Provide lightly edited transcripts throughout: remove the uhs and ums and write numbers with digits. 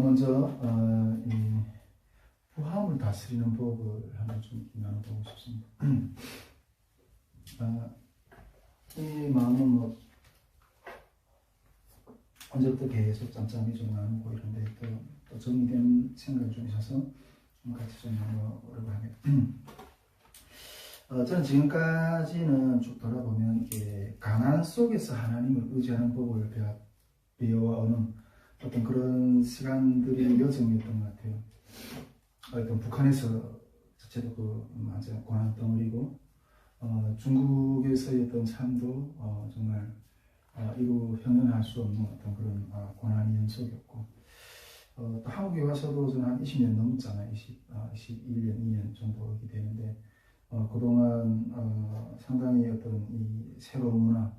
먼저 이 부함을 다스리는 법을 한번 좀 나눠보고 싶습니다. 이 마음은 뭐 언제부터 계속 짬짬이 좀 나누고 이런데 또 정리된 생각이 좀 있어서 같이 좀 나누려고 합니다. 저는 지금까지는 쭉 돌아보면 가난 속에서 하나님을 의지하는 법을 배워오는 어떤 그런 시간들이 여정이었던 것 같아요. 어떤 북한에서 자체도 완전 고난 덩어리고, 중국에서의 어떤 삶도 정말 이루 형용할 수 없는 어떤 그런 고난 연속이었고, 또 한국에 와서도 저는 한 20년 넘었잖아요. 21년, 2년 정도 이렇게 되는데, 그동안 상당히 어떤 이 새로운 문화,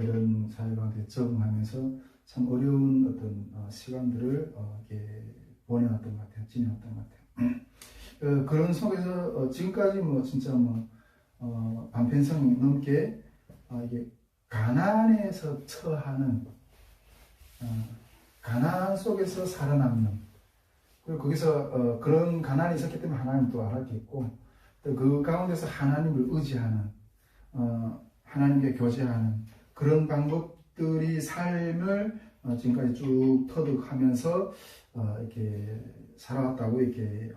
이런 사회 가운데 적응하면서 참 어려운 어떤 시간들을 이렇게 보내왔던 것 같아요. 지내왔던 것 같아요. 그런 속에서 지금까지 뭐 진짜 뭐 반편성 넘게 이게 가난에서 처하는, 가난 속에서 살아남는, 그리고 거기서 그런 가난이 있었기 때문에 하나님 또 알았겠고, 또 그 가운데서 하나님을 의지하는, 하나님께 교제하는 그런 방법들이 삶을 지금까지 쭉 터득하면서 이렇게 살아왔다고 이렇게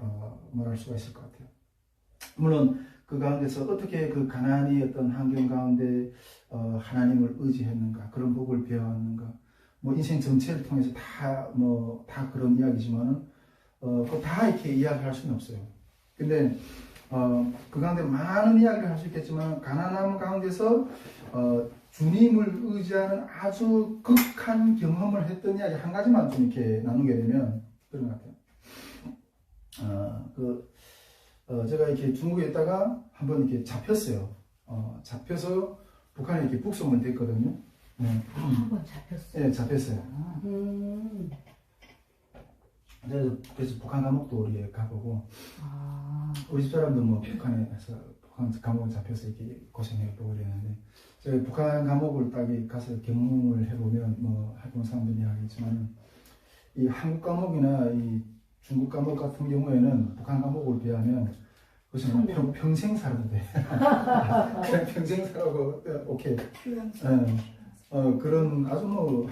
말할 수가 있을 것 같아요. 물론 그 가운데서 어떻게 그 가난이 어떤 환경 가운데 하나님을 의지했는가, 그런 법을 배웠는가, 뭐 인생 전체를 통해서 다 그런 이야기지만은 그거 다 이렇게 이야기할 수는 없어요. 근데 그 가운데 많은 이야기를 할 수 있겠지만, 가난함 가운데서 주님을 의지하는 아주 극한 경험을 했던 이야기 한 가지만 좀 이렇게 나누게 되면 그런 것 같아요. 제가 이렇게 중국에 있다가 한번 이렇게 잡혔어요. 잡혀서 북한에 이렇게 북송을 됐거든요. 한번 잡혔어요? 네, 잡혔어요. 그래서 북한 감옥도 우리 가보고, 우리 집 사람도 뭐 북한에서 북한 감옥에 잡혀서 이렇게 고생해보고 그랬는데, 제가 북한 감옥을 딱 가서 경험을 해보면 뭐 해본 사람들이 이야기했지만, 이 한국 감옥이나 이 중국 감옥 같은 경우에는 북한 감옥을 비하면 그것은 뭐 평생 살아도 돼. 그냥 평생 살아도 오케이. 그런 아주 뭐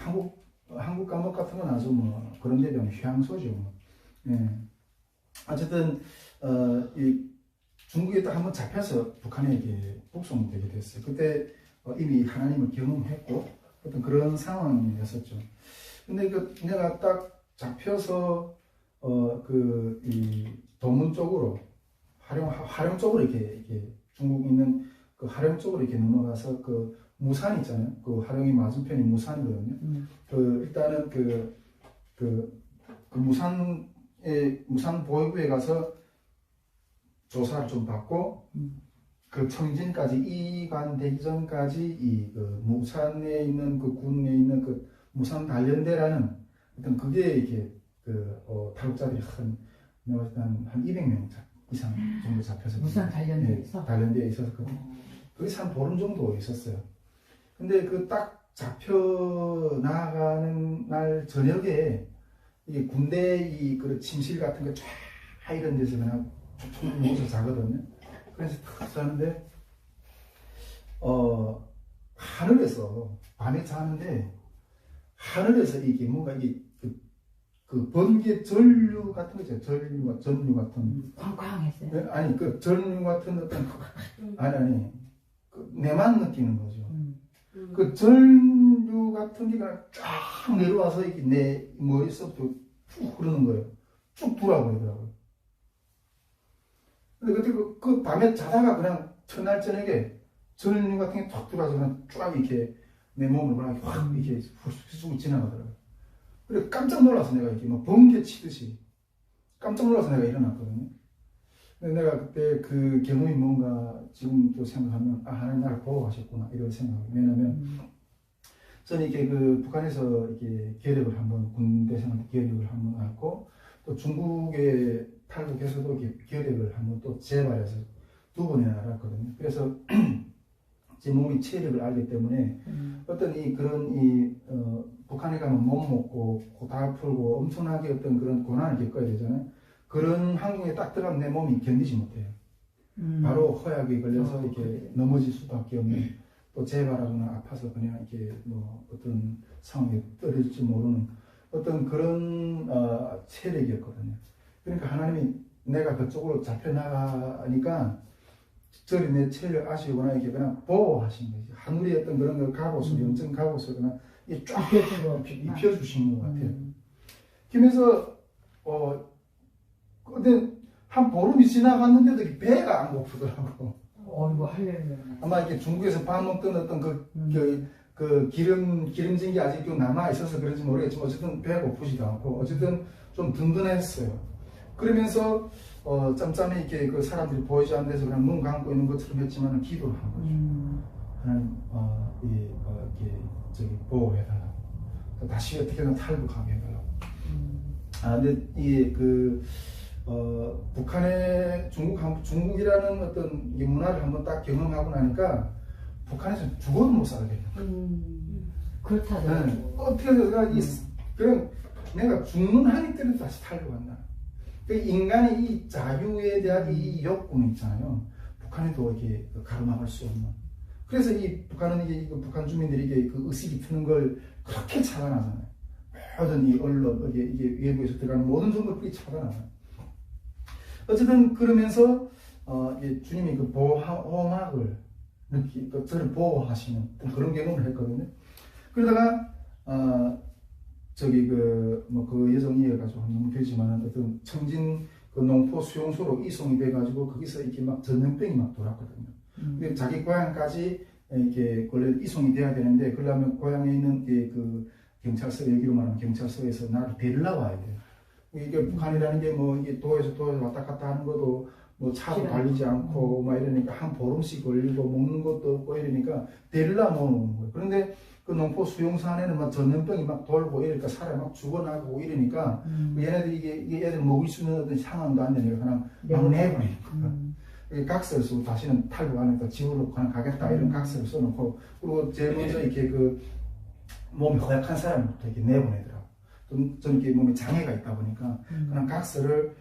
한국 감옥 같은 건 아주 뭐 그런 데 비하면 휴양소죠. 예. 어쨌든 이 중국에 딱 한번 잡혀서 북한에 이게 북송되게 됐어요. 그때 이미 하나님을 경험했고 어떤 그런 상황이었었죠. 근데 내가 딱 잡혀서 이 도문 쪽으로 화령 쪽으로 이렇게 중국 있는 그 화령 쪽으로 이렇게 넘어가서 그 무산 있잖아요. 그 화령이 맞은편이 무산이거든요. 일단은 무산 보위부에 가서 조사를 좀 받고, 그 청진까지 이관되기 전까지 그 무산에 있는 그 군에 있는 그 무산 단련대라는 어떤 그게 이렇게 탈북자들이 한 200명 이상 정도 잡혀서 무산 단련대에서? 네, 단련대에 있어서 거기서 한 보름 정도 있었어요. 근데 그 딱 잡혀 나가는 날 저녁에 이 군대 그 침실 같은 거 쫙 이런 데서 그냥 툭툭 누워서 자거든요. 그래서 탁 자는데 하늘에서 밤에 자는데 하늘에서 이게 뭔가 그 번개 전류 같은 거죠. 전류 같은. 쾅쾅했어요? 아니 그 전류 같은 어떤 아니 내만 느끼는 거죠. 그 전류 같은 게 그냥 쫙 내려와서 이게 내 머릿속도 쭉 흐르는 거예요. 쭉 돌아버리더라고요. 근데 그때 그 밤에 자다가 그냥 첫날 저녁에 전류 같은 게 툭 들어와서 그냥 쫙 이렇게 내 몸을 그냥 확 이렇게 쑥 지나가더라고요. 그래 깜짝 놀라서 내가 이렇게 막 번개 치듯이 깜짝 놀라서 내가 일어났거든요. 근데 내가 그때 그 경험이 뭔가 지금도 생각하면 하나님 나를 보고 가셨구나 이런 생각을. 왜냐면 저는 이렇게 그 북한에서 이렇게 계력을 한번 군대 생활 때 계력을 한번 하고, 또 중국에 탈북해서도 이렇게 계력을 한번 또 재발해서 2번이나 알았거든요. 그래서 제 몸의 체력을 알기 때문에 어떤 북한에 가면 못 먹고 다 풀고 엄청나게 어떤 그런 고난을 겪어야 되잖아요. 그런 환경에 딱 들어가면 내 몸이 견디지 못해요. 바로 허약에 걸려서 이렇게 그래. 넘어질 수밖에 없는, 또 재발하거나 아파서 그냥 이렇게 뭐 어떤 상황에 떨어질지 모르는 어떤 그런 체력이었거든요. 그러니까 하나님이 내가 그쪽으로 잡혀 나가니까 저리 내 체력을 아시거나 이렇게 그냥 보호하신 거지. 하늘의 어떤 그런 걸 갑옷을 영적 갑옷을 그냥 이게 쫙 입혀주신 것 같아요. 그러면서 근데 한 보름이 지나갔는데도 배가 안 고프더라고. 어이구 할렐루야. 아마 이렇게 중국에서 밥 먹던 어떤 그 기름진 게 아직도 남아 있어서 그런지 모르겠지만 어쨌든 배가 고프지도 않고 어쨌든 좀 든든했어요. 그러면서 짬짬이 이렇게 그 사람들이 보이지 않는 데서 그냥 눈 감고 있는 것처럼 했지만 기도를 한 거죠. 하나님 이렇게 저기 보호해달라고, 다시 어떻게든 탈북하게 해달라고. 근데 이게 북한의 중국이라는 어떤 이 문화를 한번 딱 경험하고 나니까 북한에서 죽어도 못 살게. 그렇다더라고. 네. 어떻게 내가 그냥 내가 죽는 한이 때려도 다시 탈북한다. 그러니까 인간의 이 자유에 대한 이 욕구는 있잖아요. 북한에도 이렇게 가로막을 수 없는. 그래서 이 북한은 이게 북한 주민들이 이게 그 의식이 트는 걸 그렇게 차단하잖아요. 모든 이 언론, 이게 외부에서 들어가는 모든 정보를 차단하잖아요. 어쨌든 그러면서 주님이 그 보호막을 이렇게 저를 보호하시는 그런 경험을 했거든요. 그러다가 그 여정 이어가지고 너무 길지만 어떤 청진 그 농포 수용소로 이송이 돼가지고 거기서 이렇게 막 전염병이 막 돌았거든요. 근데 자기 고향까지 이렇게 원래 이송이 돼야 되는데 그러려면 고향에 있는 그 경찰서, 여기로 말하면 경찰서에서 나를 데리러 나와야 돼요. 이게 북한이라는 게 뭐 이게 도에서 왔다 갔다 하는 것도 뭐 차도 달리지 않고 막 이러니까 한 보름씩 걸리고 먹는 것도 없고 이러니까 데리러 놓는 거예요. 그런데 그 농포 수용소 안에는 막 전염병이 막 돌고 이러니까 사람이 막 죽어나고 이러니까 얘네들이 이게 애들 먹을 수 있는 어떤 상황도 안 되니까 그냥 막 내버리는 거예요. 각서를 쓰고 다시는 탈북 안 했다, 집으로 그냥 가겠다 이런 각서를 써놓고, 그리고 제일 먼저 이렇게 그 몸이 허약한 사람부터 이렇게 내보내더라고. 저는 이렇게 몸에 장애가 있다 보니까 그냥 각서를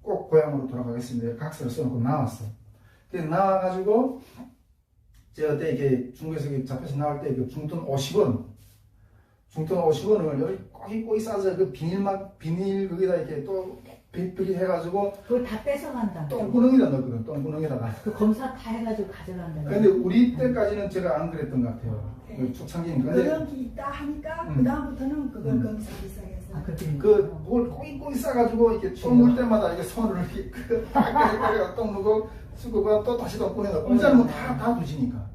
꼭 고향으로 돌아가겠습니다. 각서를 써놓고 나왔어. 그래서 나와가지고 제가 그때 이렇게 중국에서 잡혀서 나올 때 그 중돈 50원, 중돈 50원을 여기 꼬이 싸서 그 비닐 거기다 이렇게 또 빗비리 해가지고 그걸 다 뺏어간다. 똥구멍에다 넣거든. 똥구멍에다가. 그 검사 다 해가지고 가져간다. 근데 우리 때까지는 제가 안 그랬던 것 같아요. 초창기니까. 그런 게 있다 하니까 그 다음부터는 그걸 거기서 비싸게서. 그걸 꼬이 싸가지고 이렇게 똥 넣을 때마다 이렇게 손으로 이렇게 딱 똥 넣고 쓰고 또 다시 똥 꺼내가 공짜는 다 두시니까.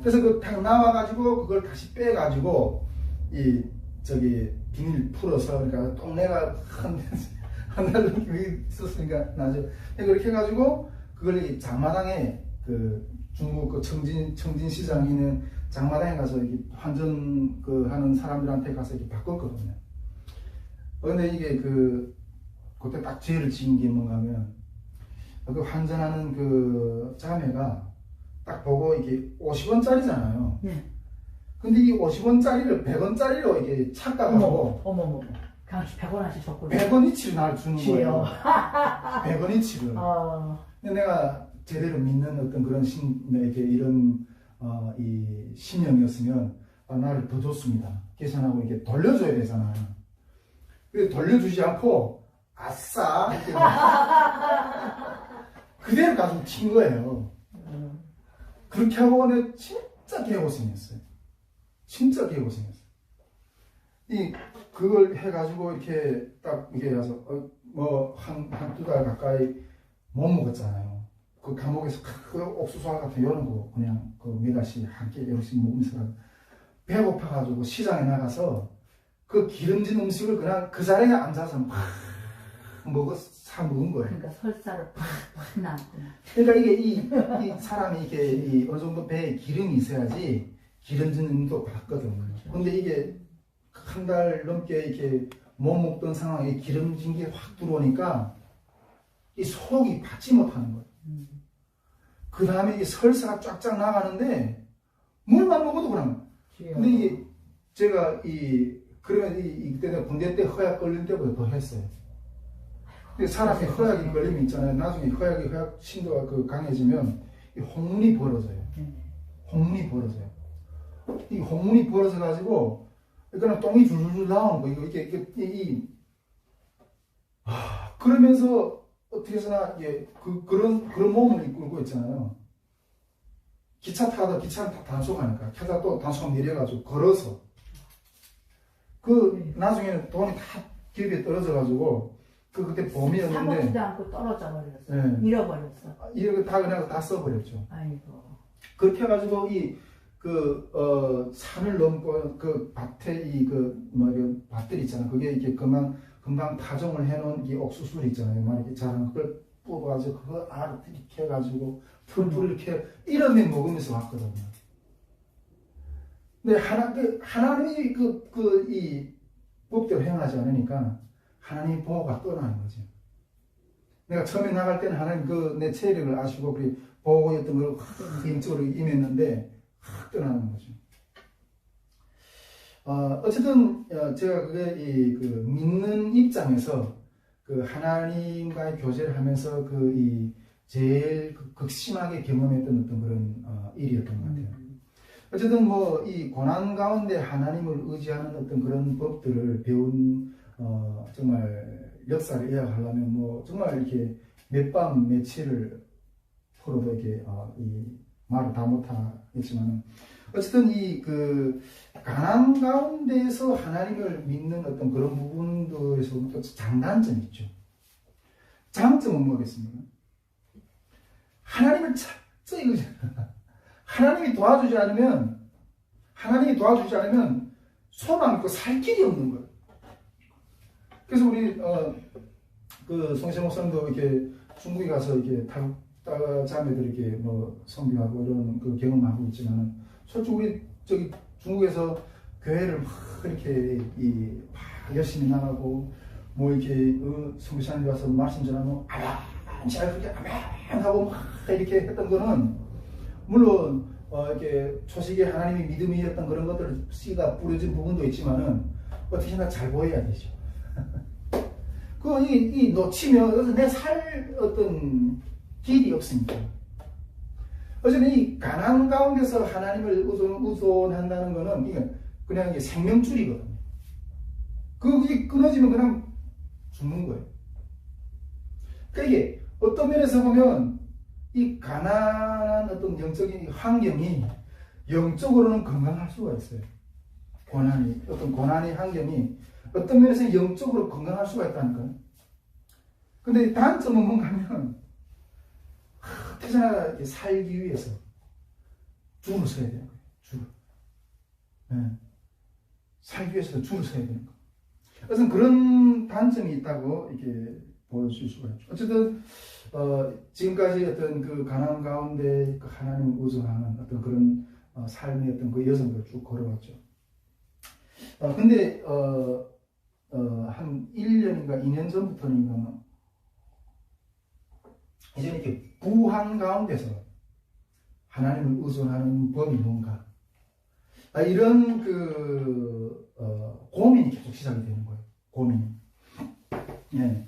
그래서 그 딱 나와가지고 그걸 다시 빼가지고 비닐 풀어서, 그러니까 똥내가 한 달 정도 있었으니까 나죠. 그렇게 해가지고 그걸 장마당에 그 중국 그 청진 시장에 있는 장마당에 가서 이렇게 환전 하는 사람들한테 가서 이렇게 바꿨거든요. 근데 이게 그때 딱 죄를 지은 게 뭔가 하면 그 환전하는 그 자매가 딱 보고 이게 50원짜리잖아요. 네. 근데 이 50원짜리를 100원짜리로 이게 착각하고 어머머. 강씨 100원씩 줬고 100원어치를 날 주는 거예요. 100원어치를. 근데 내가 제대로 믿는 어떤 그런 이런 이 신령이었으면 나를 더 줬습니다. 계산하고 이렇게 돌려줘야 되잖아요. 근데 돌려주지 않고 아싸 이렇게 그대로 가지고 튄 거예요. 그렇게 하고 내가 진짜 개고생했어요. 진짜 개고생했어요. 그걸 해가지고 이렇게 딱 이게 가서 뭐 한두 달 가까이 못 먹었잖아요. 그 감옥에서 그 옥수수 같은 이런 거 그냥 그 매달씩 한 끼 이렇게 먹으면서 배고파가지고 시장에 나가서 그 기름진 음식을 그냥 그 자리에 앉아서 막 사 먹은 거예요. 그러니까 설사를 팍 나왔구나. 그러니까 이게 이 사람이 이게 어느 정도 배에 기름이 있어야지 기름진 음식도 받거든요. 근데 이게 한 달 넘게 이렇게 못 먹던 상황에 기름진 게 확 들어오니까 이 속이 받지 못하는 거예요. 그 다음에 이 설사가 쫙쫙 나가는데 물만 먹어도 그러면. 근데 이게 제가 그러면 이때 내가 군대 때 허약 걸린 때보다 더 했어요. 근데 사람이 허약이 걸리면 있잖아요. 나중에 허약 신도가 강해지면 이 홍문이 벌어져요. 홍문이 벌어져요. 이 홍문이 벌어져 가지고 그러니까 똥이 줄줄 나오는 거 이게 그러면서 어떻게 해서나 그런 몸을 이끌고 있잖아요. 기차 타다 기차는 단속하니까 타다 또 단속 내려가지고 걸어서 나중에는 돈이 다 기업에 떨어져 가지고 그때 봄이었는데 사먹지도 않고 떨어져 버렸어. 네. 잃어버렸어. 이렇게 다 그냥 다 써버렸죠. 아이고. 그렇게 해가지고 산을 넘고 밭에 밭들이 있잖아요. 그게 이렇게 금방 파종을 해놓은 이 옥수수들 있잖아요. 만약에 자란 그걸 뽑아가지고 그거 알을 이렇게 해가지고 풀 이렇게 이런 데 먹으면서 왔거든요. 근데 하나님이 이 법대로 행하지 않으니까 하나님 보호가 떠나는 거죠. 내가 처음에 나갈 때는 하나님 내 체력을 아시고 보호였던 걸 인적으로 임했는데 확 떠나는 거죠. 어쨌든 제가 그게 믿는 입장에서 하나님과의 교제를 하면서 제일 극심하게 경험했던 어떤 그런 일이었던 것 같아요. 어쨌든 이 고난 가운데 하나님을 의지하는 어떤 그런 법들을 배운 정말 역사를 이야기하려면 정말 이렇게 몇 밤 며칠을 풀어도 이렇게 이 말을 다 못하겠지만 어쨌든 가난 가운데에서 하나님을 믿는 어떤 그런 부분들에서 또 장단점이 있죠. 장점은 뭐겠습니까? 하나님을 하나님이 도와주지 않으면 소망 있고 살 길이 없는 거예요. 그래서 우리 송시영 목사님도 이렇게 중국에 가서 이렇게 자매들 이렇게 성경하고 이런 경험하고 있지만은 솔직히 우리 중국에서 교회를 막 이렇게 막 열심히 나가고 이렇게 성교사님 와서 말씀 전하면 잘 그렇게 하고 막 이렇게 했던 거는 물론 이렇게 초식에 하나님의 믿음이었던 그런 것들을 씨가 뿌려진 부분도 있지만은 어떻게나 잘 보여야 되죠. 놓치면 내 살 어떤 길이 없으니까. 어쨌든 이 가난 가운데서 하나님을 의존한다는 거는 그냥 이게 생명줄이거든요. 그게 끊어지면 그냥 죽는 거예요. 그러니까 이게 어떤 면에서 보면 이 가난한 어떤 영적인 환경이 영적으로는 건강할 수가 있어요. 고난의 환경이 어떤 면에서 영적으로 건강할 수가 있다는 거예요. 근데 단점은 뭔가 하면 태어나 살기 위해서 줄을 서야 되는 거예요. 네. 살기 위해서 줄을 서야 되는 거예요. 그래서 그런 단점이 있다고 이렇게 보여줄 수가 있죠. 어쨌든 지금까지 어떤 가난 가운데 하나님을 의존하는 어떤 그런 삶의 어떤 여정을 쭉 걸어왔죠. 근데 한 1년인가 2년 전부터는 이제 이렇게 부한 가운데서 하나님을 의존하는 법이 뭔가 이런 고민이 계속 시작이 되는 거예요. 고민이. 예.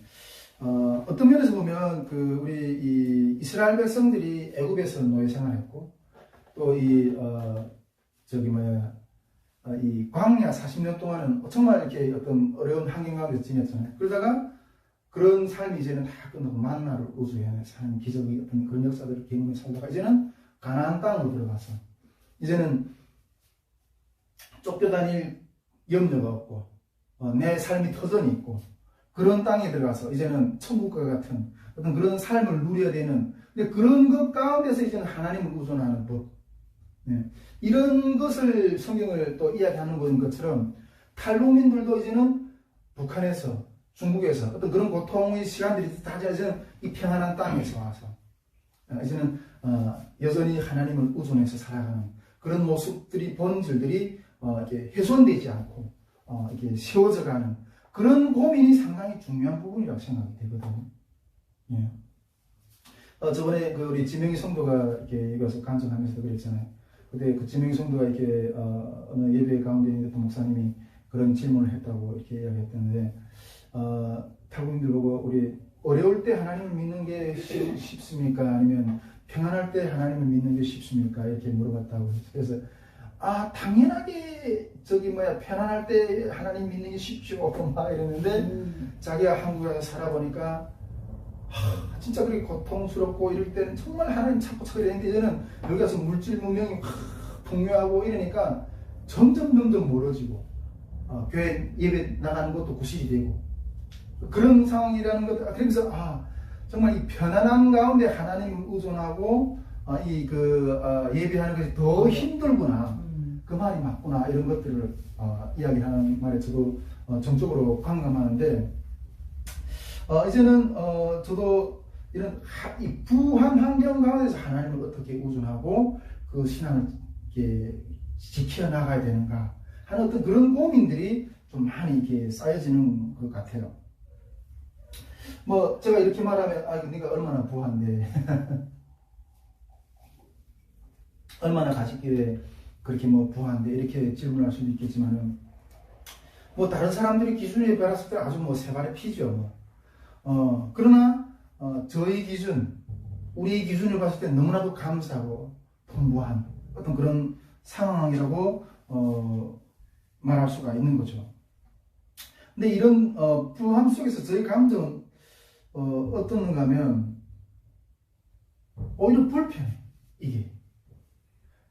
어떤 면에서 보면 우리 이 이스라엘 백성들이 애굽에서 노예 생활했고 또 이 광야 40년 동안은 정말 이렇게 어떤 어려운 환경 가운데 지냈잖아요. 그러다가 그런 삶이 이제는 다 끝나고 만나를 우수해 사는 기적의 어떤 그런 역사들을 경험해 살다가 이제는 가나안 땅으로 들어가서 이제는 쫓겨다닐 염려가 없고 내 삶이 터전이 있고 그런 땅에 들어가서 이제는 천국과 같은 어떤 그런 삶을 누려야 되는 근데 그런 것 가운데서 이제는 하나님을 의존하는 법 이런 것을 성경을 또 이야기하는 것처럼 탈북민들도 이제는 북한에서 중국에서 어떤 그런 고통의 시간들이 다 이제는 이 평안한 땅에서 와서 이제는 여전히 하나님을 의존해서 살아가는 그런 모습들이 본질들이 이렇게 훼손되지 않고 이렇게 세워져가는 그런 고민이 상당히 중요한 부분이라고 생각이 되거든요. 예. 저번에 그 우리 지명희 성도가 이렇게 여기 와서 간증하면서도 그랬잖아요. 근데 그 지명희 성도가 이렇게 어느 예배 가운데 있는 목사님이 그런 질문을 했다고 이렇게 이야기했던데, 탈북민들 보고 우리 어려울 때 하나님을 믿는 게 쉽습니까? 아니면 평안할 때 하나님을 믿는 게 쉽습니까? 이렇게 물어봤다고. 그래서 당연하게 편안할 때 하나님 믿는 게 쉽죠. 막 이랬는데 자기가 한국에 살아보니까 진짜 그렇게 고통스럽고 이럴 때는 정말 하나님 찾고 이랬는데 이제는 여기 가서 물질 문명이 풍요하고 이러니까 점점 멀어지고 교회 예배 나가는 것도 구실이 되고 그런 상황이라는 것. 그래서 정말 이 편안한 가운데 하나님을 의존하고 예배하는 것이 더 힘들구나. 그 말이 맞구나. 이런 것들을 이야기하는 말에 저도 정적으로 공감하는데, 이제는 저도 이런 이 부한 환경 가운데서 하나님을 어떻게 의존하고 그 신앙을 이렇게 지켜나가야 되는가 하는 어떤 그런 고민들이 좀 많이 이렇게 쌓여지는 것 같아요. 제가 이렇게 말하면 네가 얼마나 부한데 얼마나 가졌길래 그렇게 부한데 이렇게 질문할 수도 있겠지만은 다른 사람들이 기준에 봤을 때 아주 세 발의 피죠. 그러나 저희 기준, 우리 기준을 봤을 때 너무나도 감사하고 풍부한 어떤 그런 상황이라고 말할 수가 있는 거죠. 근데 이런 부함 속에서 저희 감정은 어떤가 하면 오히려 불편해. 이게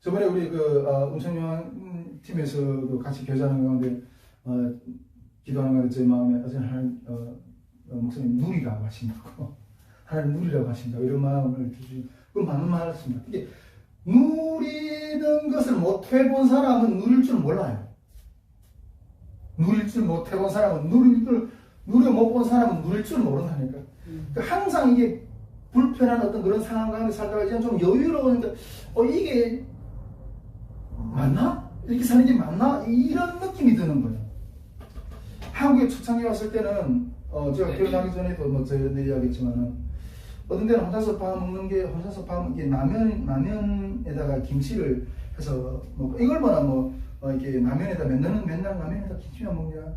저번에 우리 음성요한 팀에서도 같이 교제하는 가운데 기도하는 가운데 제 마음에 어제 하나님 목사님 누리라고 하신다고 하나님 누리라고 하신다고 이런 마음을 주시. 그건 맞는 말씀입니다. 이게 누리는 것을 못 해본 사람은 누릴 줄 몰라요. 누릴 줄 못 해본 사람은 누려 못 본 사람은 누릴 줄 모른다니까. 그러니까 항상 이게 불편한 어떤 그런 상황 가운데 살다가 이제 좀 여유로우니까 이게 맞나? 이렇게 사는 게 맞나? 이런 느낌이 드는 거예요. 한국에 초창기 왔을 때는 제가 결혼하기 전에도 저희가 이야기했지만은 어떤 때는 혼자서 밥 먹는 게 이게 라면에다가 김치를 해서 이걸 이렇게 라면에다 맨날 라면에다 김치만 먹냐?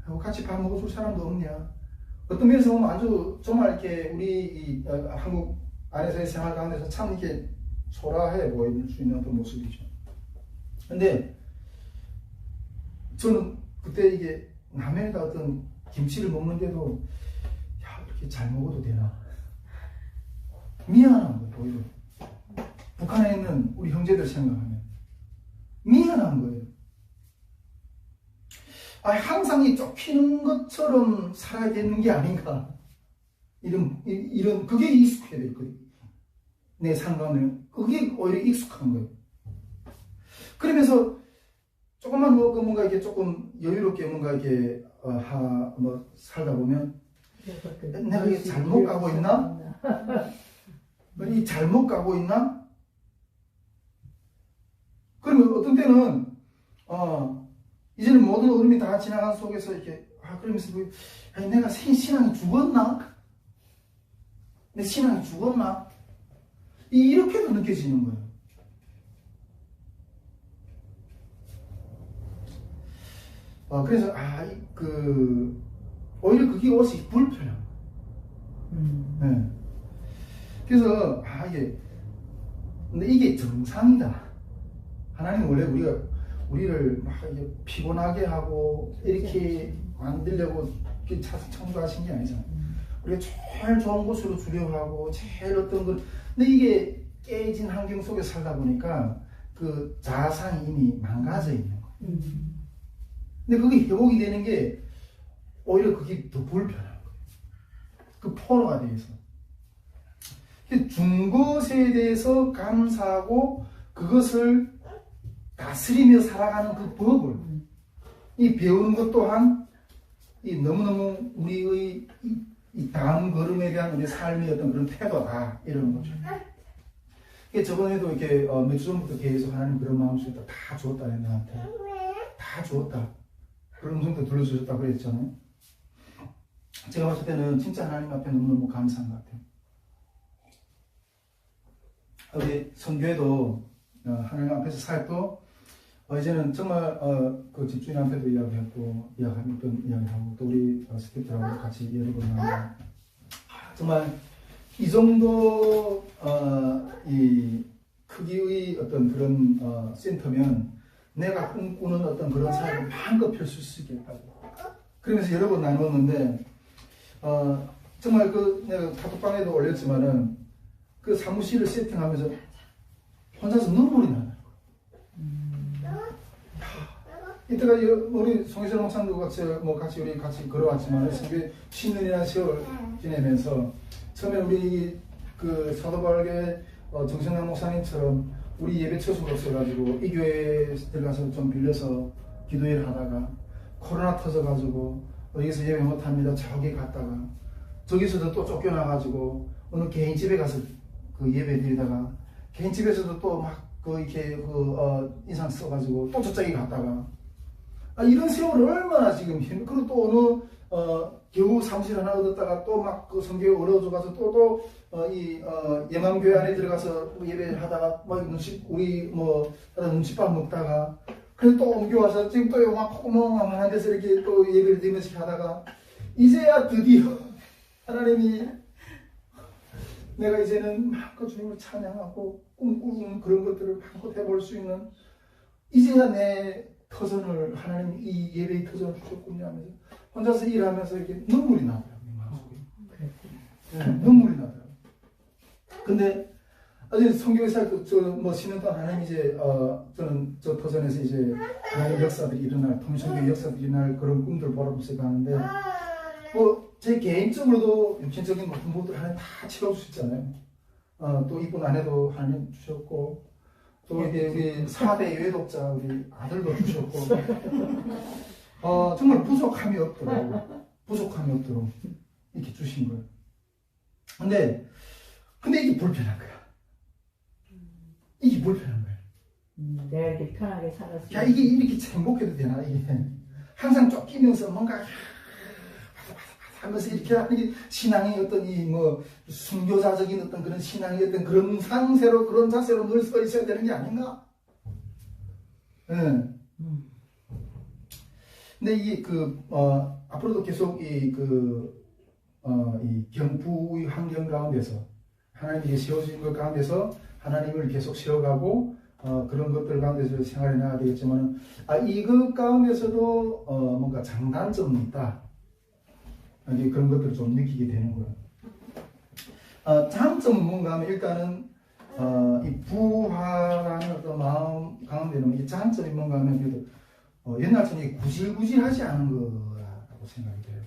하고 같이 밥 먹어줄 사람도 없냐? 어떤 면에서 보면 아주 정말 이렇게 우리 한국 안에서의 생활 가운데서 참 이렇게 초라해 보일 수 있는 어떤 모습이죠. 근데 저는 그때 이게 라면에다 어떤 김치를 먹는데도 이렇게 잘 먹어도 되나? 미안한 거예요, 오히려. 북한에 있는 우리 형제들 생각하면 미안한 거예요. 항상 이 쫓기는 것처럼 살아야 되는 게 아닌가. 이런 그게 익숙해야 되거든요. 내 상관은 그게 오히려 익숙한 거예요. 그러면서 조금만 뭔가 이게 조금 여유롭게 뭔가 이렇게 살다 보면 내가 이게 잘못 가고 있나? 이 잘못 가고 있나? 그러면 어떤 때는 이제는 모든 어른이 다 지나간 속에서 이렇게 그러면서 내가 신앙이 죽었나? 내 신앙이 죽었나? 이렇게도 느껴지는 거예요. 그래서 오히려 그게 옷이 불편해요. 네. 그래서 근데 이게 정상이다. 하나님 원래 우리를 막 이제 피곤하게 하고 이렇게 만들려고 창조하신 게 아니잖아요. 우리가 제일 좋은 곳으로 주려고 하고 제일 어떤 것. 근데 이게 깨진 환경 속에 살다 보니까 그 자아상이 이미 망가져 있는 거예요. 근데 그게 회복이 되는 게 오히려 그게 더 불편한 거예요. 그 포로가 돼서. 준 것에 대해서 감사하고 그것을 다스리며 살아가는 그 법을 이 배우는 것 또한 이 너무너무 우리의 이 다음 걸음에 대한 우리 삶의 어떤 그런 태도다 이러는 거죠. 저번에도 이렇게 몇 주 전부터 계속 하나님 그런 마음속에 다 주었다 나한테 다 주었다 그런 음성도 들려주셨다고 그랬잖아요. 제가 봤을 때는 진짜 하나님 앞에 너무너무 감사한 것 같아요. 우리 선교회도 하나님 앞에서 살고 이제는 정말 그 집주인한테도 이야기했고 이야기했던 이야기하고 또 우리 스태프들하고 같이 여러 번 나누고 정말 이 정도 이 크기의 어떤 그런 센터면 내가 꿈꾸는 어떤 그런 사역을 마음껏 펼칠 수 있겠다고 그러면서 여러 번 나누었는데 정말 그 내가 카톡방에도 올렸지만은 그 사무실을 세팅하면서 혼자서 눈물이 나요. 이때가 우리 송혜선 목사님도 같이 우리 같이 걸어왔지만 선교회 10년이나 세월 지내면서 처음에 우리 그 사도바울교회 정성남 목사님처럼 우리 예배 처수가 없어가지고 이 교회에 들어가서 좀 빌려서 기도회를 하다가 코로나 터져가지고 여기서 예배 못합니다. 저기 갔다가 저기서도 또 쫓겨나가지고 어느 개인집에 가서 그 예배 드리다가 개인집에서도 또 막 이렇게 인상 써가지고 또 저쪽에 갔다가 이런 세월을 얼마나 지금 그리고 또 어느 겨우 사무실 하나 얻었다가 또 막 그 성교에 어려워져 가서 이 예망교회 안에 들어가서 예배를 하다가 막 우리 눈칫밥 먹다가 그래서 또 옮겨와서 지금 또 막 호망한 데서 이렇게 또 예배를 드리면서 하다가 이제야 드디어 하나님이 내가 이제는 마음껏 주님을 찬양하고 꿈꾸는 그런 것들을 마음껏 해볼 수 있는 이제야 내 터전을 하나님 이 예배의 터전을 주셨군요 하면서 혼자서 일하면서 이렇게 눈물이 나더라고요. 마음속에. 네, 눈물이 나더라고요. 근데 아직 성경에서 쉬는 동안 하나님 이제 저는 저 터전에서 이제 하나님 역사들이 일어날 통신교 역사들이 일어날 그런 꿈들을 바라보면서 가는데 제 개인적으로도 육신적인 모든 것들 하나님 다 채워주셨잖아요. 또 이쁜 아내도 하나님 주셨고 또 이제 우리 4대 외독자 우리 아들도 주셨고 정말 부족함이 없도록 이렇게 주신 거예요. 근데 이게 불편한 거야. 이게 불편한 거야. 내가 이렇게 편하게 살았어. 야 이게 이렇게 행복해도 되나 이게 항상 쫓기면서 뭔가 하면서 이렇게 하는 게 신앙의 어떤 순교자적인 어떤 그런 신앙의 어떤 그런 상세로 그런 자세로 늘 서 있어야 되는 게 아닌가? 근데 이게 앞으로도 계속 이 경부의 환경 가운데서 하나님이 세워주신 것 가운데서 하나님을 계속 세워가고 그런 것들 가운데서 생활해 나가야 되겠지만 이것 가운데서도 뭔가 장단점이 있다. 그런 것들을 좀 느끼게 되는 거예요. 장점은 뭔가 하면 일단은 이 부하라는 어떤 마음 가운데는 이 장점이 뭔가 하면 그래도 옛날처럼 구질구질하지 않은 거라고 생각이 돼요.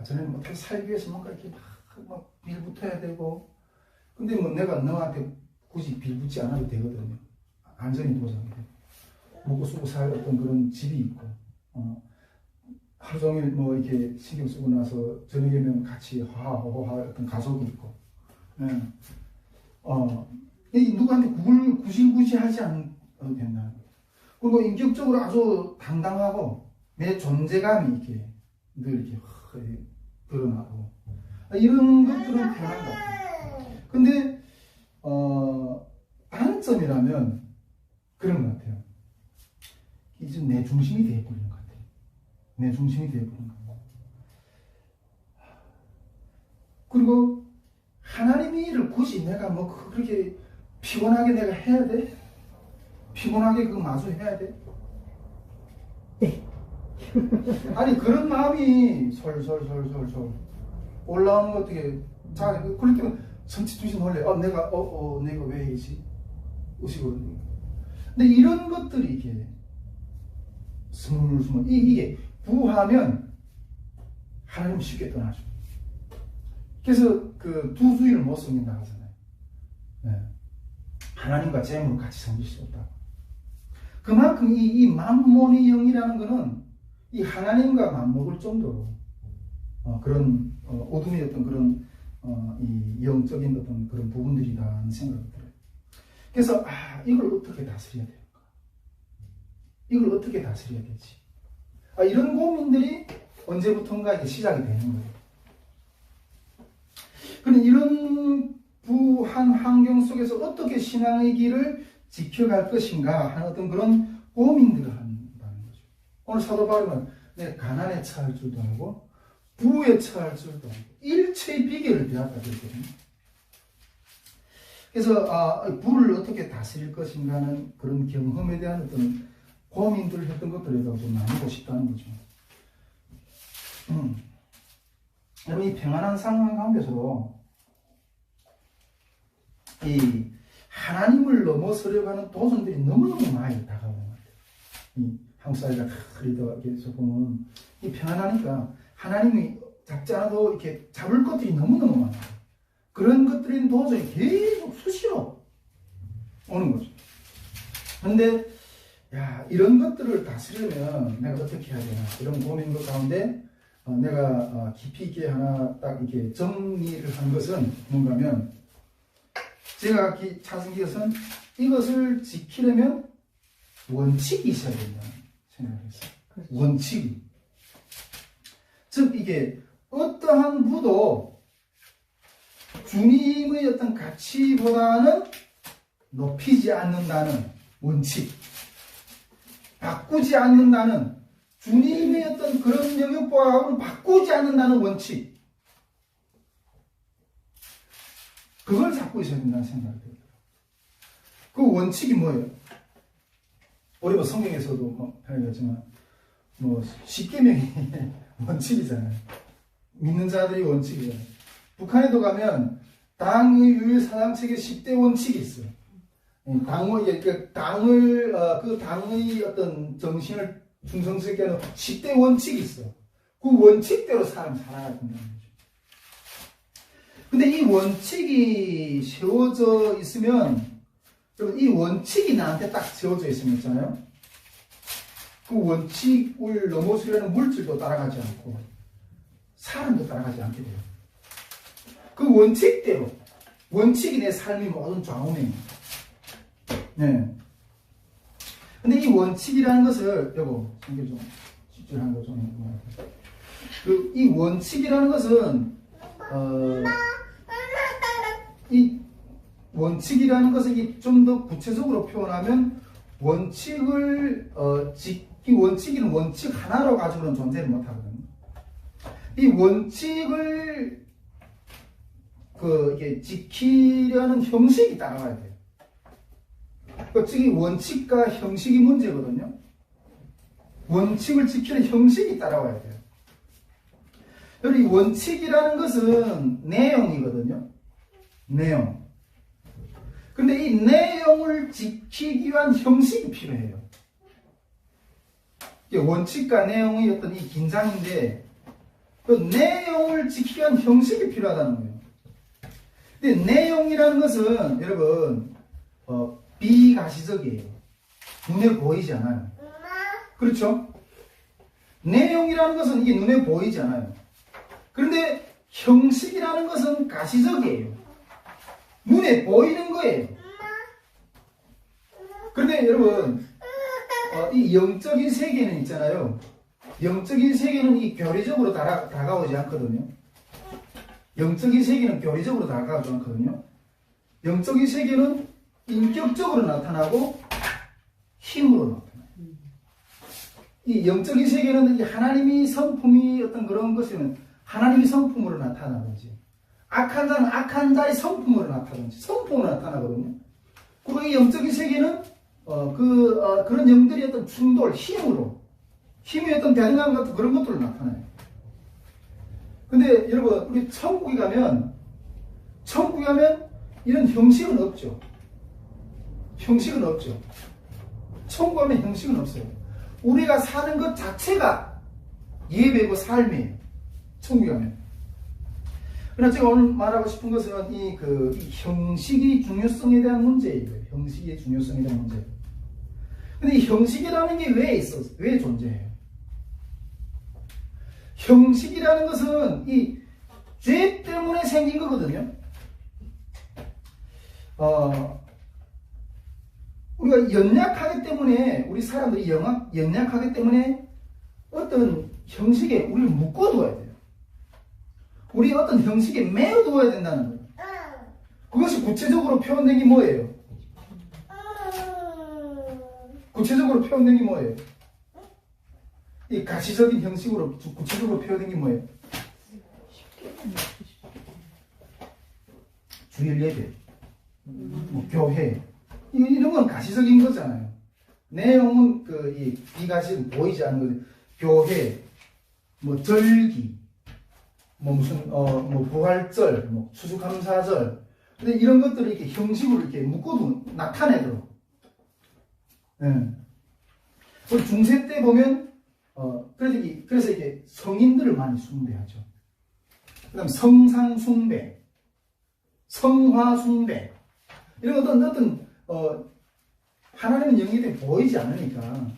저는 어떻게 살기 위해서 뭔가 이렇게 막 빌붙어야 되고 근데 내가 너한테 굳이 빌붙지 않아도 되거든요. 안전이 보장이 돼. 먹고 쓰고 살 어떤 그런 집이 있고 하루 종일 이렇게 신경 쓰고 나서 저녁에는 같이 하하호호하 어떤 가족이 있고, 누구한테 구실구실하지 않아도 된다는 거예요. 그리고 인격적으로 아주 당당하고 내 존재감이 이렇게 늘 이렇게 드러나고 이런 것들은 편한 것 같아요. 근데 단점이라면 그런 것 같아요. 이제 내 중심이 되어버리는 것 같아요. 내 중심이 되어버린 거고. 그리고 하나님의 일을 굳이 내가 그렇게 피곤하게 내가 해야 돼? 피곤하게 그거 마주해야 돼? 네. 아니 그런 마음이 솔솔 올라오는 거 어떻게 그럴 때는 선취중심 원래 내가 왜 이지? 의식으로. 근데 이런 것들이 이게 스물스물 이게 부하면 하나님 쉽게 떠나죠. 그래서 그 두 주인을 못 섬긴다 하잖아요. 네. 하나님과 재물을 같이 섬길 수 없다고. 그만큼 이 만몬의 영이라는 것은 이 하나님과 맞먹을 정도로 그런 어둠의 어떤 그런 이 영적인 어떤 그런 부분들이라는 생각이 들어요. 그래서 이걸 어떻게 다스려야 될까? 이걸 어떻게 다스려야 되지? 이런 고민들이 언제부턴가 이제 시작이 되는 거예요. 그런데 이런 부한 환경 속에서 어떻게 신앙의 길을 지켜갈 것인가 하는 어떤 그런 고민들을 한다는 거죠. 오늘 사도 바울은 내 가난에 처할 줄도 알고 부에 처할 줄도 알고 일체의 비결을 배웠다 그랬거든요. 그래서 부를 어떻게 다스릴 것인가 하는 그런 경험에 대한 어떤 고민들을 했던 것들에도 좀 나누고 싶다는 거죠. 여러분, 이 평안한 상황 가운데서도 이 하나님을 넘어서려고 하는 도전들이 너무너무 많이 다가오는 것 같아요. 이 한국 사회가 그리서 보면 이 평안하니까 하나님이 잡지 않아도 이렇게 잡을 것들이 너무너무 많아요. 그런 것들이 도저히 계속 수시로 오는 거죠. 그런데 이런 것들을 다스리려면 내가 어떻게 해야 되나 이런 고민들 가운데 내가 깊이 있게 하나 딱 이렇게 정리를 한 것은 뭔가 하면 제가 찾은 것은 이것을 지키려면 원칙이 있어야 된다는 생각을 했어요. 그렇죠. 원칙이. 즉 이게 어떠한 부도 주님의 어떤 가치보다는 높이지 않는다는 원칙, 바꾸지 않는다는 주님의 어떤 그런 영역과는 바꾸지 않는다는 원칙, 그걸 잡고 있어야 된다는 생각이 들어요. 그 원칙이 뭐예요? 우리 뭐 성경에서도 표현했지만 뭐 10계명이 원칙이잖아요. 믿는 자들이 원칙이잖아요. 북한에도 가면 당의 유일 사상책에 10대 원칙이 있어요. 그 당의 어떤 정신을 충성스럽게 하는 10대 원칙이 있어요. 그 원칙대로 사람 살아야 된다는 거죠. 근데 이 원칙이 세워져 있으면, 여러분, 이 원칙이 나한테 딱 세워져 있으면 있잖아요. 그 원칙을 넘어서려는 물질도 따라가지 않고, 사람도 따라가지 않게 돼요. 그 원칙대로, 원칙이 내 삶의 모든 좌우명이에요. 네. 근데 이 원칙이라는 것을, 여보, 성경 좀, 집중한 거 좀, 이 원칙이라는 것은, 이 원칙이라는 것을 좀 더 구체적으로 표현하면, 원칙이는 원칙 하나로 가지고는 존재를 못하거든요. 이 원칙을, 이게 지키려는 형식이 따라와야 돼요. 즉, 이 원칙과 형식이 문제거든요. 원칙을 지키는 형식이 따라와야 돼요. 여기 원칙이라는 것은 내용이거든요. 내용. 근데 이 내용을 지키기 위한 형식이 필요해요. 원칙과 내용의 어떤 이 긴장인데, 그 내용을 지키기 위한 형식이 필요하다는 거예요. 근데 내용이라는 것은, 여러분, 비가시적이에요. 눈에 보이지 않아요. 그렇죠? 내용이라는 것은 이게 눈에 보이지 않아요. 그런데 형식이라는 것은 가시적이에요. 눈에 보이는 거예요. 그런데 여러분, 이 영적인 세계는 있잖아요. 영적인 세계는 이 교리적으로 다가오지 않거든요. 영적인 세계는 교리적으로 다가오지 않거든요. 영적인 세계는 인격적으로 나타나고 힘으로 나타나요. 이 영적인 세계는 이 하나님이 성품이 어떤 그런 것이면 하나님이 성품으로 나타나든지, 악한 자는 악한 자의 성품으로 나타나든지, 성품으로 나타나거든요. 그리고 이 영적인 세계는 그런 영들이 어떤 충돌, 힘의 어떤 대등함 같은 그런 것들로 나타나요. 근데 여러분, 우리 천국에 가면 이런 형식은 없죠. 형식은 없죠. 천국 가면 형식은 없어요. 우리가 사는 것 자체가 예배고 삶이에요. 천국에 가면. 그러나 제가 오늘 말하고 싶은 것은 이 형식의 중요성에 대한 문제예요. 형식의 중요성에 대한 문제. 근데 이 형식이라는 게 왜 존재해요? 형식이라는 것은 이 죄 때문에 생긴 거거든요. 우리가 연약하기 때문에, 우리 사람들이 연약하기 때문에 어떤 형식에 우리를 묶어두어야 돼요. 우리 어떤 형식에 매어두어야 된다는 거예요. 그것이 구체적으로 표현된 게 뭐예요? 구체적으로 표현된 게 뭐예요? 이 가시적인 형식으로 구체적으로 표현된 게 뭐예요? 주일 예배, 뭐 교회, 이런 건 가시적인 거잖아요. 내용은 이 비가시 보이지 않는 거죠. 교회, 뭐 절기, 뭐 무슨 뭐 부활절, 뭐 추수감사절, 근데 이런 것들을 이렇게 형식으로 이렇게 묶어도 나타내도록. 우리 중세 때 보면 그래서 이게 성인들을 많이 숭배하죠. 그다음 성상 숭배, 성화 숭배, 이런 어떤 하나님은 영역에 보이지 않으니까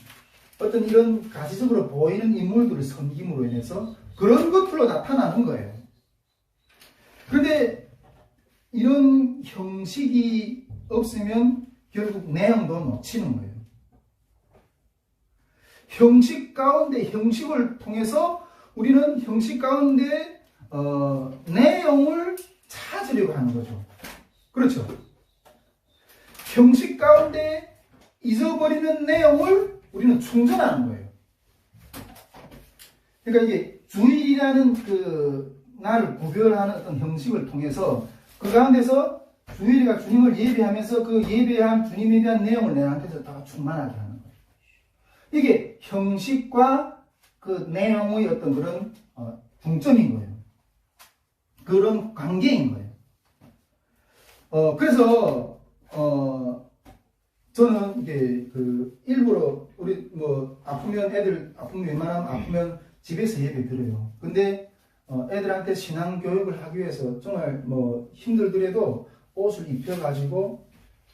어떤 이런 가시적으로 보이는 인물들을 섬김으로 인해서 그런 것들로 나타나는 거예요. 그런데 이런 형식이 없으면 결국 내용도 놓치는 거예요. 형식 가운데 형식을 통해서 우리는 형식 가운데 내용을 찾으려고 하는 거죠. 그렇죠? 형식 가운데 잊어버리는 내용을 우리는 충전하는 거예요. 그러니까 이게 주일이라는 그 나를 구별하는 어떤 형식을 통해서 그 가운데서 주일이가 주님을 예배하면서 그 예배한 주님에 대한 내용을 내한테서 다 충만하게 하는 거예요. 이게 형식과 그 내용의 어떤 그런 중점인 거예요. 그런 관계인 거예요. 그래서 저는 이게 일부러 우리 뭐 아프면 애들 웬만하면 아프면 집에서 예배 드려요. 근데 애들한테 신앙 교육을 하기 위해서 정말 뭐 힘들더라도 옷을 입혀가지고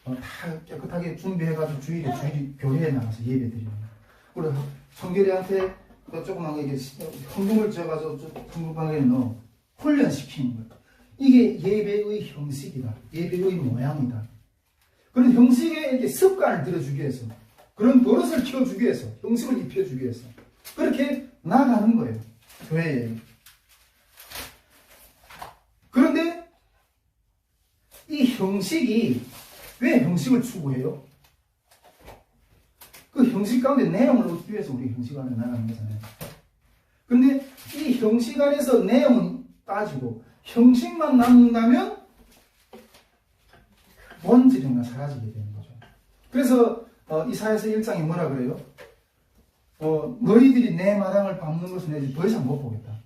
다 깨끗하게 준비해가지고 주일에 교회에 나가서 예배 드려요. 그리고 성결이한테 조그만 거 이게 헌금을 지어가지고 헌금방에 넣어 훈련시키는 거예요. 이게 예배의 형식이다. 예배의 모양이다. 그런 형식에 이렇게 습관을 들여주기 위해서, 그런 버릇을 키워주기 위해서, 형식을 입혀주기 위해서 그렇게 나아가는 거예요. 교회에. 그런데 이 형식이 왜 형식을 추구해요? 그 형식 가운데 내용을 얻기 위해서 우리 형식 안에 나가는 거잖아요. 그런데 이 형식 안에서 내용은 빠지고 형식만 남는다면 본질은 사라지게 되는 거죠. 그래서 이사야서 1장에 뭐라 그래요? 너희들이 내 마당을 밟는 것은 내가 더 이상 못 보겠다.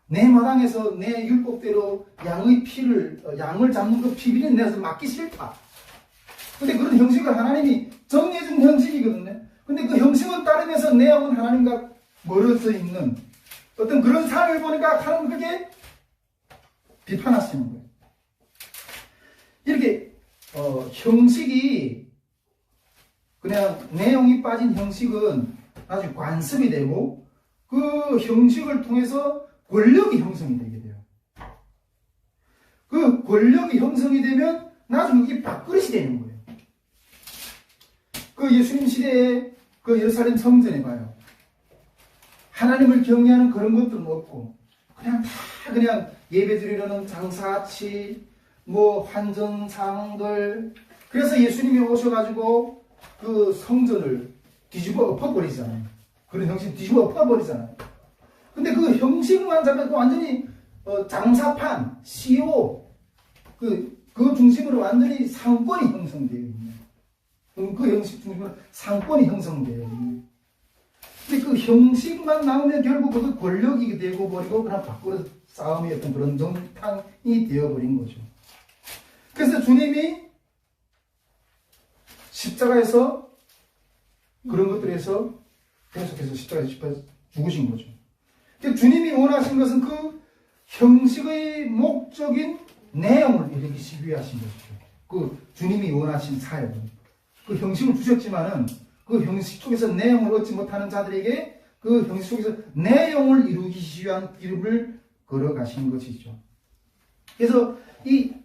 내 마당에서 내 율법대로 양의 피를 양을 잡는 그 피비는 내가 맡기 싫다. 근데 그런 형식을 하나님이 정해준 형식이거든요. 근데 그 형식을 따르면서 내용은 하나님과 멀어져 있는 어떤 그런 삶을 보니까 하나님 그게 비판하시는 거예요. 이렇게 형식이 그냥 내용이 빠진 형식은 나중에 관습이 되고 그 형식을 통해서 권력이 형성이 되게 돼요. 그 권력이 형성이 되면 나중에 이게 밥그릇이 되는 거예요. 그 예수님 시대에 그 예루살렘 성전에 봐요. 하나님을 경외하는 그런 것들은 없고 그냥 다 그냥 예배드리려는 장사치 뭐 환전상들, 그래서 예수님이 오셔가지고 그 성전을 뒤집어 엎어버리잖아요. 그런 형식 뒤집어 엎어버리잖아요. 근데 그 형식만 잡아도 완전히 장사판, CEO 그 중심으로 완전히 상권이 형성되어 있는, 그 형식 중심으로 상권이 형성되어 있는. 근데 그 형식만 나오면 결국 그 권력이 되고 버리고 그냥 밖으로 싸움이 어떤 그런 정탕이 되어버린 거죠. 그래서 주님이 십자가에서 그런 것들에서 계속해서 십자가에 죽으신 거죠. 주님이 원하신 것은 그 형식의 목적인 내용을 이루기 위해 하신 것이죠. 그 주님이 원하신 사역은. 그 형식을 주셨지만은 그 형식 속에서 내용을 얻지 못하는 자들에게 그 형식 속에서 내용을 이루기 위한 길을 걸어가신 것이죠. 그래서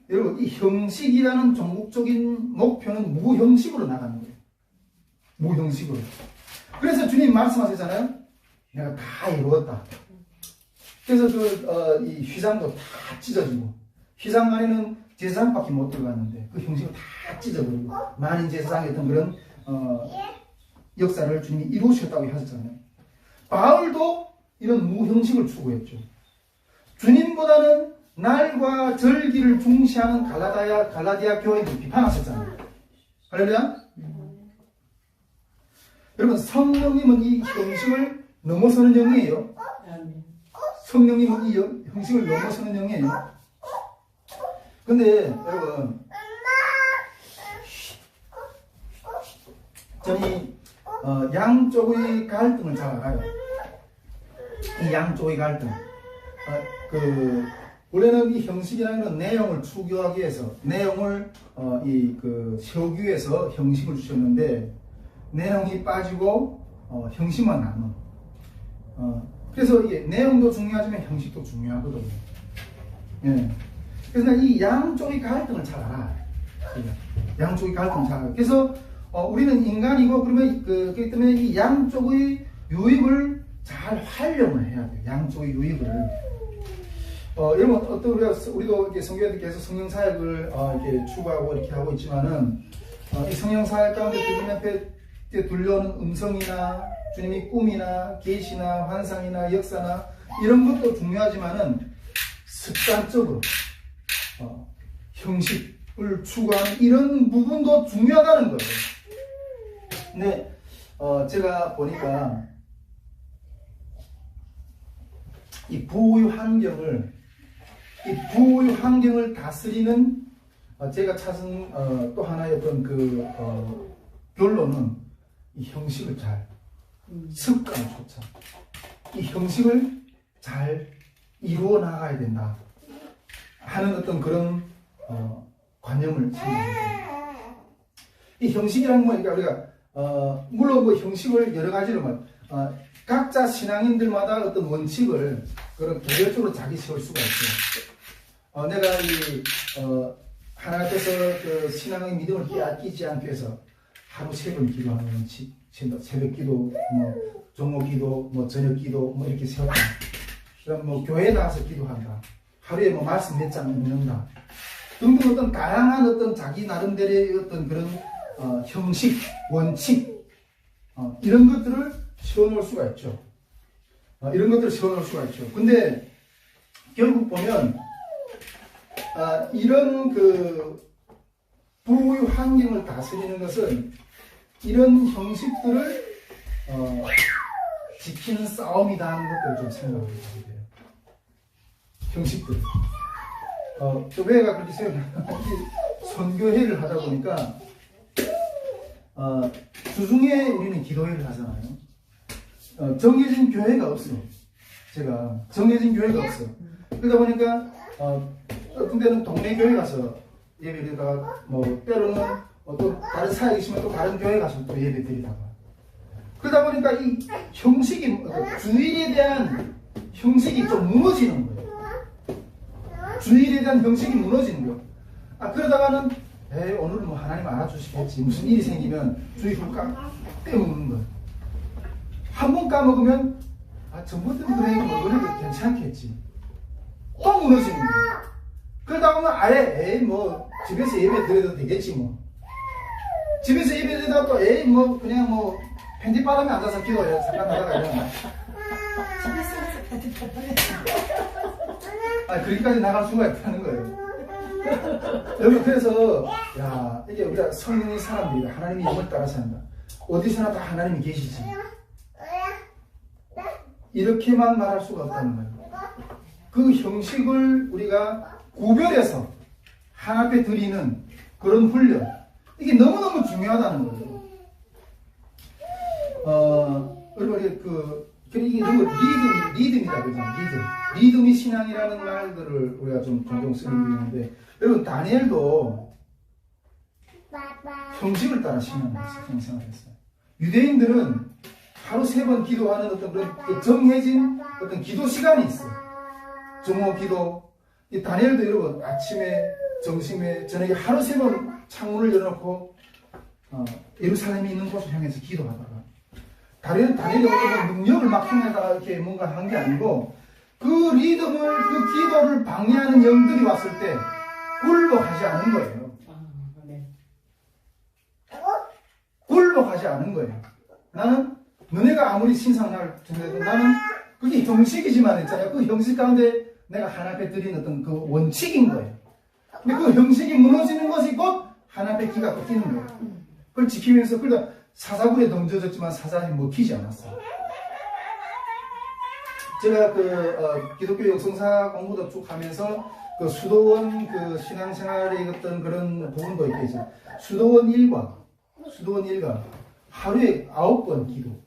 여러분, 이 형식이라는 종국적인 목표는 무형식으로 나가는 거예요. 무형식으로. 그래서 주님 말씀하셨잖아요. 내가 다 이루었다. 그래서 이 휘장도 다 찢어지고, 휘장 안에는 제사장밖에 못 들어갔는데 그 형식을 다 찢어버리고 만인 제사장의 어떤 그런 역사를 주님이 이루셨다고 하셨잖아요. 바울도 이런 무형식을 추구했죠. 주님보다는 날과 절기를 중시하는 갈라디아 교회를 비판하셨잖아요. 할렐루야? 여러분, 성령님은 이 형식을 넘어서는 영이에요. 아멘. 성령님은 이 형식을 넘어서는 영이에요. 근데 여러분, 저는 양쪽의 갈등을 잘 알아요. 이 양쪽의 갈등. 원래는 이 형식이라는 건 내용을 추구하기 위해서, 내용을 세우기 위해서 형식을 주셨는데, 내용이 빠지고 형식만 남은. 그래서 이게 내용도 중요하지만 형식도 중요하거든요. 예. 그래서 이 양쪽의 갈등을 잘 알아. 양쪽의 갈등을 잘 알아. 그래서 우리는 인간이고, 그러면 그렇기 때문에 이 양쪽의 유익을 잘 활용을 해야 돼요. 양쪽의 유익을. 여러분, 우리도 이렇게 성교회도 계속 성령 사역을 이렇게 추구하고 이렇게 하고 있지만은, 이 성령 사역 가운데 주님 앞에 들려오는 음성이나 주님의 꿈이나 계시나 환상이나 역사나 이런 것도 중요하지만은 습관적으로 형식을 추구하는 이런 부분도 중요하다는 거예요. 근데 제가 보니까 이 부의 환경을 다스리는 제가 찾은 또 하나의 어떤 결론은 이 형식을 잘 습관조차 이 형식을 잘 이루어 나가야 된다 하는 어떤 그런 관념을 생각합니다. 이 형식이라는 건 우리가 물론 뭐 형식을 여러 가지로 각자 신앙인들마다 어떤 원칙을 그런 개별적으로 자기 세울 수가 있어요. 내가 하나 앞에서 그 신앙의 믿음을 빼앗기지 않기 위해서 하루 3번 기도하는 원칙, 새벽 기도, 종목 기도, 저녁 기도, 이렇게 세웠다. 그럼 교회에 나가서 기도한다. 하루에 말씀 몇 장 읽는다. 등등 어떤 다양한 어떤 자기 나름대로의 어떤 그런 형식, 원칙, 이런 것들을 세워놓을 수가 있죠. 근데 결국 보면 이런 부의 환경을 다스리는 것은 이런 형식들을 지키는 싸움이다 하는 것들을 좀 생각을 해보게 돼요. 형식들. 교회가 그렇게 선교회를 하다 보니까 주중에 우리는 기도회를 하잖아요. 정해진 교회가 없어요. 정해진 교회가 없어요. 그러다 보니까 어떤 데는 동네 교회 가서 예배드리다가 때로는 또 다른 사역이 있으면 또 다른 교회 가서 또 예배 드리다가 그러다 보니까 이 형식이 주일에 대한 형식이 좀 무너지는 거예요. 주일에 대한 형식이 무너지는 거예요. 그러다가는 오늘은 하나님 알아주시겠지. 무슨 일이 생기면 주일 빼먹는 거예요. 한 번 까먹으면 전부터 그래도 괜찮겠지. 또 무너지는 거예요. 그러다 보면 아예 집에서 예배 드려도 되겠지 집에서 예배 드리다가 또 그냥 팬티바람에 앉아서 기도해. 잠깐 나가다 이러면 그렇게까지 나갈 수가 있다는 거예요. 여러분, 그래서 이게 우리가 성령의 사람들이 하나님의 영을 따라 산다. 어디서나 다 하나님이 계시지. 이렇게만 말할 수가 없다는 거예요. 그 형식을 우리가 구별해서 하나 앞에 드리는 그런 훈련, 이게 너무너무 중요하다는 거예요. 이게 리듬이다 그러잖아요. 리듬이 신앙이라는 말들을 우리가 좀 종종 쓰는 게 있는데, 여러분, 다니엘도 형식을 따라 신앙생활을 했어요. 유대인들은 하루 3번 기도하는 어떤 그런 정해진 어떤 기도 시간이 있어요. 정오 기도. 이 다니엘도 여러분, 아침에, 점심에, 저녁에 하루 3번 창문을 열어놓고 예루살렘에 있는 곳을 향해서 기도하다가, 다니엘이 어떤 능력을 막 행하다가 이렇게 뭔가 한 게 아니고, 그 리듬을, 그 기도를 방해하는 영들이 왔을 때 굴복하지 않은 거예요. 네. 굴복하지 않은 거예요. 나는 너네가 아무리 신상날 준대도 나는 그게 형식이지만 있잖아요. 그 형식 가운데 내가 하나 앞에 드린 어떤 그 원칙인 거예요. 근데 그 형식이 무너지는 것이 곧 하나 앞에 기가 꺾이는 거예요. 그걸 지키면서 그러다 사사굴에 던져졌지만 사사에 먹히지 않았어요. 제가 기독교 역성사 공부도 쭉 하면서 그 수도원 그 신앙생활의 어떤 그런 부분도 있겠죠. 수도원 일과 하루에 9번 기도.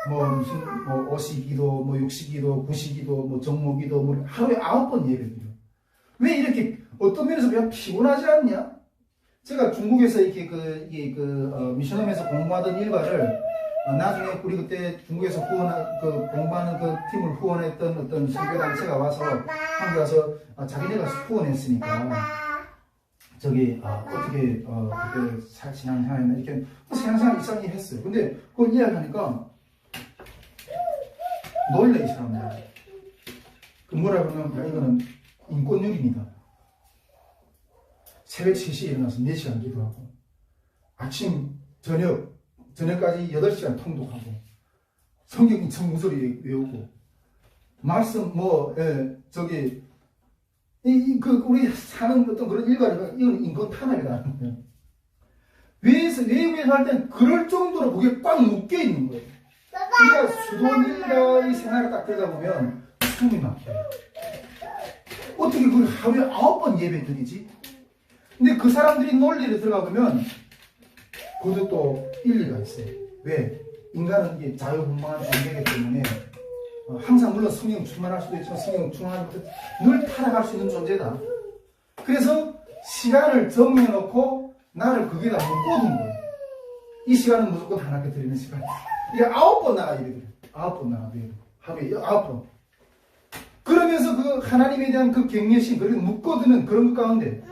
뭐 무슨 뭐 오시기도, 뭐 육시기도, 구시기도, 뭐 정모기도, 뭐 하루에 9번 예배드려. 왜 이렇게 어떤 면에서 그냥 피곤하지 않냐? 제가 중국에서 이렇게 미션홈에서 공부하던 일과를 나중에 우리 그때 중국에서 공부하는 그 팀을 후원했던 어떤 선교 단체가 와서 한국에 와서 자기네가 후원했으니까 어떻게 그때 신앙생활했나 이렇게 신앙생활 이상이 했어요. 근데 그걸 이야기하니까 놀래 이 사람들. 그 뭐라 그러면 이거는 인권유린이다. 새벽 3시에 일어나서 4시간 기도하고 아침 저녁까지 8시간 통독하고 성경 청구소리 외우고 말씀 우리 사는 어떤 그런 일과를 이건 인권 탄압이라는 거예요. 외국에서 할 땐 그럴 정도로 그게 꽉 묶여 있는 거예요. 그러니까 수도원 일가의 생활을 딱 들다 보면 숨이 막혀요. 어떻게 그걸 하루에 9번 예배 드리지? 근데 그 사람들이 논리를 들어가 보면 그것도 또 일리가 있어요. 왜? 인간은 이게 자유분방한 존재이기 때문에 항상 물론 성령 충만할 수도 있지만 성령 충만하지 못해 늘 타락할 수 있는 존재다. 그래서 시간을 정해놓고 나를 거기다 묶어둔 거예요. 이 시간은 무조건 하나님께 드리는 시간. 이게 9번 나가 예배드려요. 9번 나가 예배. 하루에 9번. 그러면서 그 하나님에 대한 그 경외심, 그리고 묶어두는 그런 것 가운데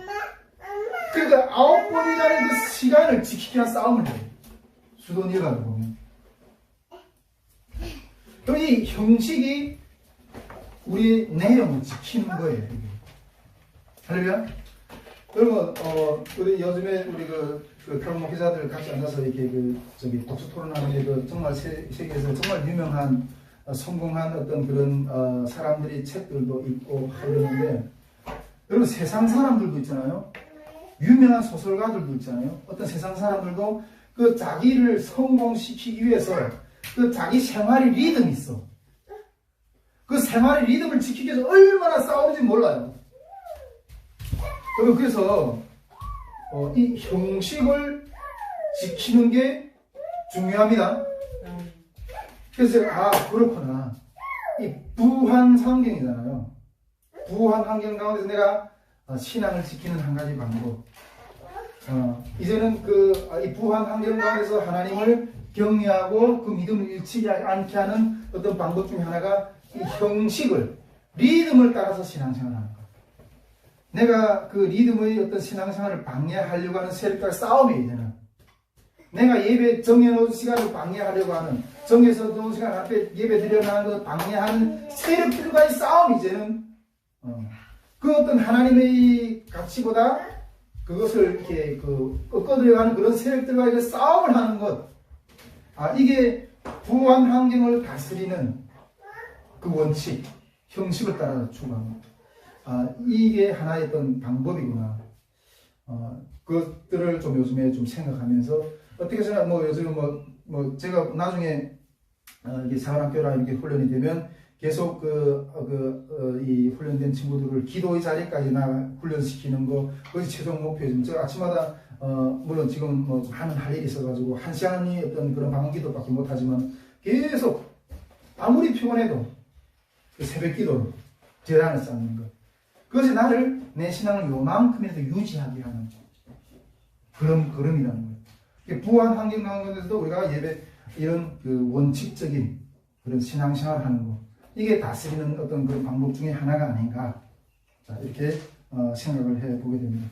그러니까 9번이라는 그 시간을 지키기 위한 싸움을 해요. 수도원 일가를 보면. 그럼 이 형식이 우리의 내용을 지키는 거예요. 할렐루야? 그러면 우리 요즘에 우리 탈북 목회자들 같이 앉아서 이렇게 독서 토론하는 정말 세계에서 정말 유명한 성공한 어떤 그런 사람들이 책들도 읽고 하려는데 여러분 세상 사람들도 있잖아요. 유명한 소설가들도 있잖아요. 어떤 세상 사람들도 그 자기를 성공시키기 위해서 그 자기 생활의 리듬이 있어. 그 생활의 리듬을 지키기 위해서 얼마나 싸우는지 몰라요. 그래서 이 형식을 지키는 게 중요합니다. 그래서 그렇구나. 이 부한 환경이잖아요. 부한 환경 가운데서 내가 신앙을 지키는 한 가지 방법. 이제는 이 부한 환경 가운데서 하나님을 경외하고 그 믿음을 잃지 않게 하는 어떤 방법 중에 하나가 이 형식을, 리듬을 따라서 신앙생활을 하는 거예요. 내가 그 리듬의 어떤 신앙생활을 방해하려고 하는 세력과의 싸움이에요, 이제는. 내가 예배 정해놓은 시간을 방해하려고 하는, 정해서 놓은 시간 앞에 예배 드려나가는 것을 방해하는 세력들과의 싸움이 이제는, 그 어떤 하나님의 가치보다 그것을 이렇게 꺾어들여가는 그런 세력들과의 싸움을 하는 것. 이게 부한 환경을 다스리는 그 원칙, 형식을 따라 추구하는 것. 이게 하나의 어떤 방법이구나. 그것들을 좀 요즘에 좀 생각하면서 어떻게 생각, 요즘 제가 나중에 이게 사관학교라 이렇게 훈련이 되면 계속 이 훈련된 친구들을 기도의 자리까지 훈련시키는 거, 그것이 최종 목표죠. 제가 아침마다, 물론 지금 할 일이 있어가지고, 1시간이 어떤 그런 방언 기도밖에 못하지만, 계속, 아무리 피곤해도, 그 새벽 기도로 재단을 쌓는 것. 그것이 나를, 내 신앙을 요만큼이라도 유지하게 하는 그런 걸음이라는 거예요. 부한 환경 가운데서도 우리가 이런 원칙적인 그런 신앙생활 하는 거. 이게 다스리는 어떤 그런 방법 중에 하나가 아닌가. 자, 이렇게 생각을 해 보게 됩니다.